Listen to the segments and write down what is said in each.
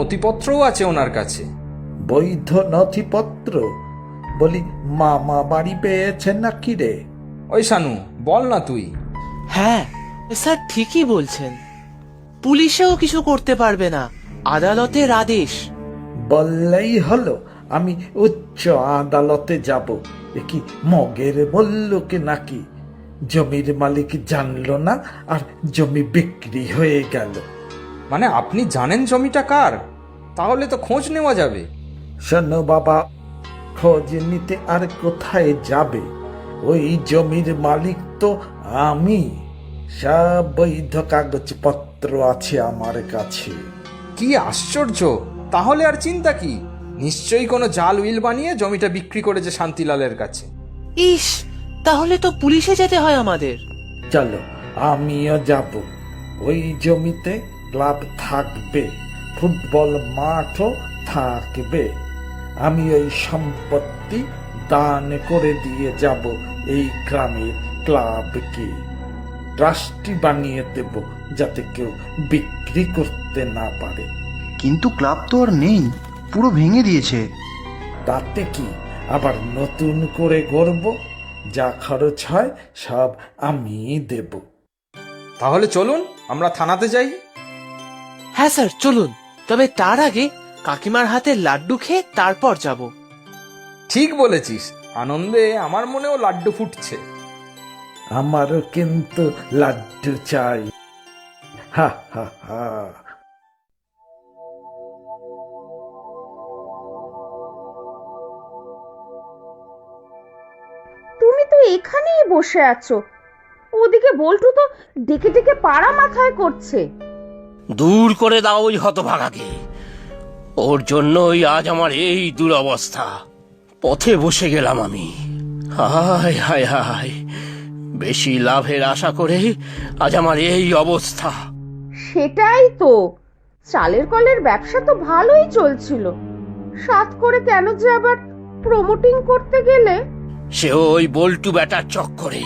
নথিপত্রও আছে ওনার কাছে। বৈধ নথিপত্র? বলি মামা বাড়ি পেয়েছেন নাকি রে? ওই শানু, বল না তুই। হ্যাঁ স্যার, ঠিকই বলছেন। পুলিশেও কিছু করতে পারবে না, আদালতের আদেশ। বললেই হলো আমি উচ্চ আদালতে যাব। এ কি মগের বলল কি নাকি? জমির মালিক জানলো না আর জমি বিক্রি হয়ে গেল। মানে আপনি জানেন জমিটা কার? তাহলে তো খোঁজ নেওয়া যাবে। শোনো বাবা, খোঁজ নিতে আর কোথায় যাবে? ওই জমির মালিক তো আমি। সব বৈধ কাগজপত্র আছে আমার কাছে। কি আশ্চর্য! তাহলে আর চিন্তা কি? নিশ্চয়ই কোনো জাল উইল বানিয়ে জমিটা বিক্রি করেছে শান্তিলালের কাছে। ইস, তাহলে তো পুলিশে যেতে হয় আমাদের। চলো, আমিও যাব। ওই জমিতে ক্লাব থাকবে, ফুটবল মাঠও থাকবে। আমি ওই সম্পত্তি দান করে দিয়ে যাব এই গ্রামের ক্লাবকে। ট্রাস্টি বানিয়ে দেব, যাতে কেউ বিক্রি করতে না পারে। কিন্তু ক্লাব তো আর নেই, পুরো ভেঙে দিয়েছে। তাতে কি, আবার নতুন করে গড়ব। যা খরচ হয় সব আমি দেব। তাহলে চলুন আমরা থানাতে যাই। হ্যাঁ স্যার, চলুন। তবে তার আগে কাকিমার হাতে লাড্ডু খেয়ে তারপর যাব। ঠিক বলেছিস, আনন্দে আমার মনেও লাড্ডু ফুটছে। আমারও কিন্তু লাড্ডু চাই। হা হা হা। তুমি তো এখানেই বসে আছো, ওদিকে বল্টু তো ডেকে ডেকে পাড়া মাথায় করছে। দূর করে দাও ওই হতভাগাকে। ওর জন্যই আজ আমার এই দুরবস্থা। পথে বসে গেলাম আমি। হায় হায় হায়, বেশি লাভের আশা করে আজ আমার এই অবস্থা। সেটাই তো, চালের কলের ব্যবসা তো ভালোই চলছিল, সাত করে কেন যে আবার প্রমোটিং করতে গেলে? সে ওই বল্টু বেটার চক্করে।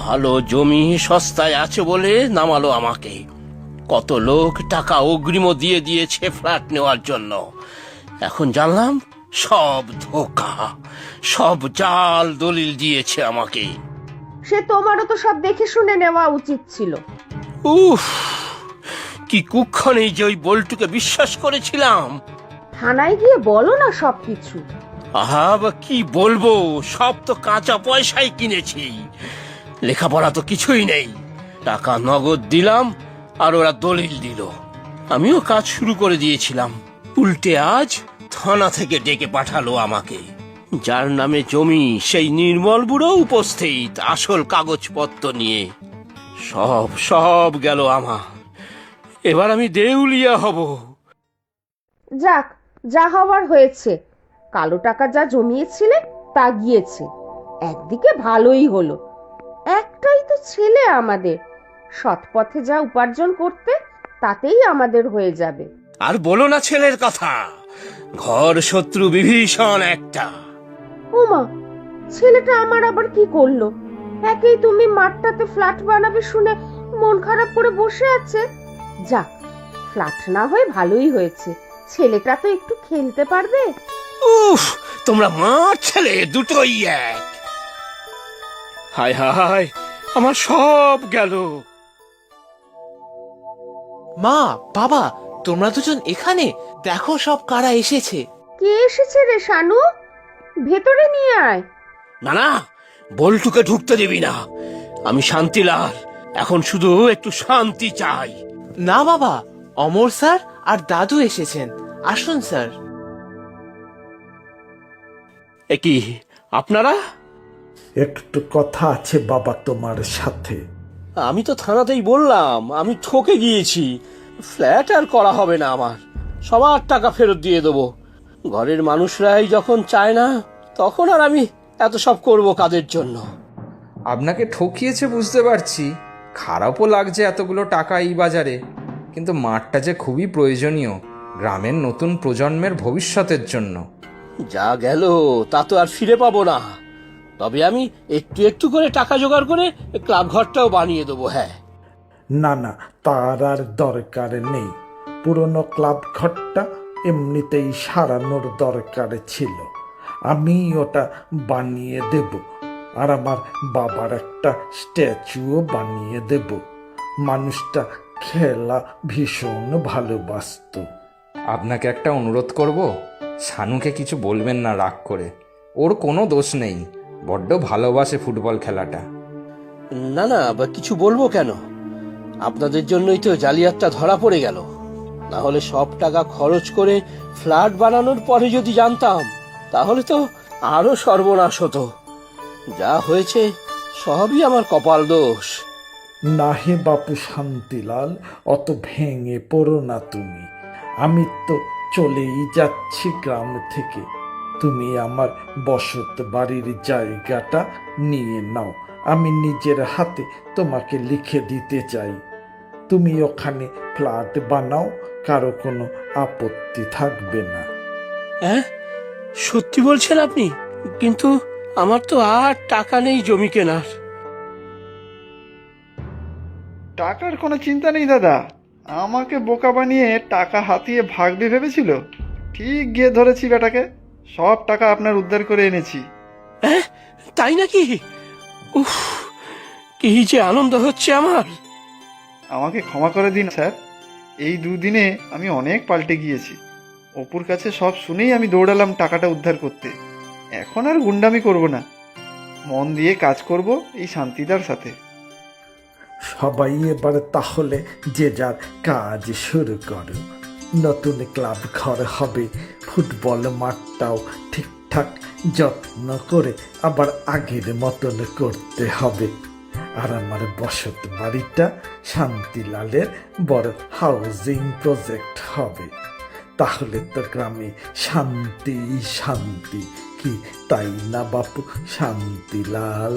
ভালো জমি সস্তায় আছে বলে নামালো আমাকে। কত লোক টাকা অগ্রিমও দিয়ে দিয়েছে ফ্ল্যাট নেওয়ার জন্য। এখন জানলাম সব ধোঁকা, সব জাল দলিল দিয়েছে আমাকে। সে তোমারও তো সব দেখে শুনে নেওয়া উচিত ছিল। উফ, কি কুক্ষণেই যে ওই বল্টুকে বিশ্বাস করেছিলাম। থানায় গিয়ে বলো না সবকিছু। আহা, বা কি বলবো, সব তো কাঁচা পয়সায় কিনেছি। লেখাপড়া তো কিছুই নেই। টাকা নগদ দিলাম আর ওরা দলিল দিল। আমিও কাজ শুরু করে দিয়েছিলাম। উল্টে আজ থানা থেকে ডেকে পাঠালো আমাকে। যার নামে জমি সেই নির্মল বুড়ো উপস্থিত আসল কাগজপত্র নিয়ে। সব সব গেল আমার। এবার আমি দেউলিয়া হব। যাক, যা হওয়ার হয়েছে। কালো টাকা যা জমিয়েছিলে তা গিয়েছে, একদিকে ভালোই হলো। একটাই তো ছেলে আমাদের, সৎ পথে যা উপার্জন করতে তাতেই আমাদের হয়ে যাবে। আর বলো না ছেলের কথা, ঘর শত্রু বিভীষণ একটা। ওমা, ছেলেটা আমার আবার কি করলো? একেই তুমি মাঠটাতে ফ্ল্যাট বানাবে শুনে মন খারাপ করে বসে আছে। যাক, ফ্ল্যাট না হয়ে ভালোই হয়েছে, ছেলেটা তো একটু খেলতে পারবে। উফ, তোমরা মার ছেলে দুটোই এক। হায় হায়, আমার সব গেল। মা, বাবা, তোমরা দুজন এখানে? দেখো সব কারা এসেছে। কে এসেছে রে শানু? ভেতরে নিয়ে আয়। না না, বল্টুকে ঢুকতে দিবি না। আমি শান্তিলাল, এখন শুধু একটু শান্তি চাই। না বাবা, অমর স্যার আর দাদু এসেছেন। আসুন স্যার। এ কি, আপনারা? একটু কথা আছে বাবা তোমার সাথে। আমি তো থানাতেই বললাম আমি ঠকে গিয়েছি। ফ্ল্যাট আর করা হবে না আমার, সবার টাকা ফেরত দিয়ে দেবো। ঘরের মানুষরাই যখন চায় না, তখন আর আমি এত সব করব কাদের জন্য? আপনাকে ঠকিয়েছে বুঝতে পারছি, খারাপও লাগছে এতগুলো টাকা এই বাজারে। কিন্তু মাঠটা যে খুবই প্রয়োজনীয় গ্রামের নতুন প্রজন্মের ভবিষ্যতের জন্য। যা গেল তা তো আর ফিরে পাবো না। তবে আমি একটু একটু করে টাকা জোগাড় করে ক্লাব ঘরটাও বানিয়ে দেবো। হ্যাঁ, না না, তার আর দরকার নেই। পুরনো ক্লাব ঘরটা এমনিতেই সারানোর দরকার ছিল। আমি ওটা বানিয়ে দেব, আর আমার বাবার একটা স্ট্যাচুও বানিয়ে দেব। মানুষটা খেলা ভীষণ ভালোবাসতো। আপনাকে একটা অনুরোধ করব, শানুকে কিছু বলবেন না রাগ করে। ওর কোনো দোষ নেই, বড্ড ভালোবাসে ফুটবল খেলাটা। না না, কিছু বলবো কেন? আপনাদের জন্যই তো জালিয়াতটা ধরা পড়ে গেল। না হলে সব টাকা খরচ করে ফ্ল্যাট বানানোর পরে যদি জানতাম, তাহলে তো আরো সর্বনাশ হতো। যা হয়েছে সবই আমার কপাল দোষ। না হে বাপু শান্তিলাল, অত ভেঙে পড়ো না তুমি। আমি তো চলেই যাচ্ছি গ্রাম থেকে। তুমি আমার বসত বাড়ির জায়গাটা নিয়ে নাও। আমি নিজের হাতে তোমাকে লিখে দিতে চাই। তুমি ওখানে ফ্ল্যাট বানাও, কারো কোনো আপত্তি থাকবে না। হ্যাঁ, সত্যি বলছেন আপনি? কিন্তু আমার তো আর টাকা নেই জমি কেনার। টাকার কোনো চিন্তা নেই দাদা। আমাকে বোকা বানিয়ে টাকা হাতিয়ে ভাগবে ভেবেছিল। ঠিক গিয়ে ধরেছি বেটাকে। সব টাকা আপনার উদ্ধার করে এনেছি। হ্যাঁ, তাই নাকি? উফ, কি যে আনন্দ হচ্ছে আমার। আমাকে ক্ষমা করে দিন স্যার। এই দুদিনে আমি অনেক পাল্টে গিয়েছি। অপুর কাছে সব শুনেই আমি দৌড়ালাম টাকাটা উদ্ধার করতে। এখন আর গুন্ডামি করব না, মন দিয়ে কাজ করব এই শান্তিদার সাথে। সবাই এবার তাহলে যে যার কাজ শুরু করো। নতুন ক্লাব ঘর হবে, ফুটবল মাঠটাও ঠিকঠাক যত্ন করে আবার আগের মতন করতে হবে। আর আমার বসত বাড়িটা শান্তিলালের বড় হাউজিং প্রজেক্ট হবে। তাহলে তো গ্রামে শান্তি শান্তি, কি তাই না বাপু শান্তিলাল?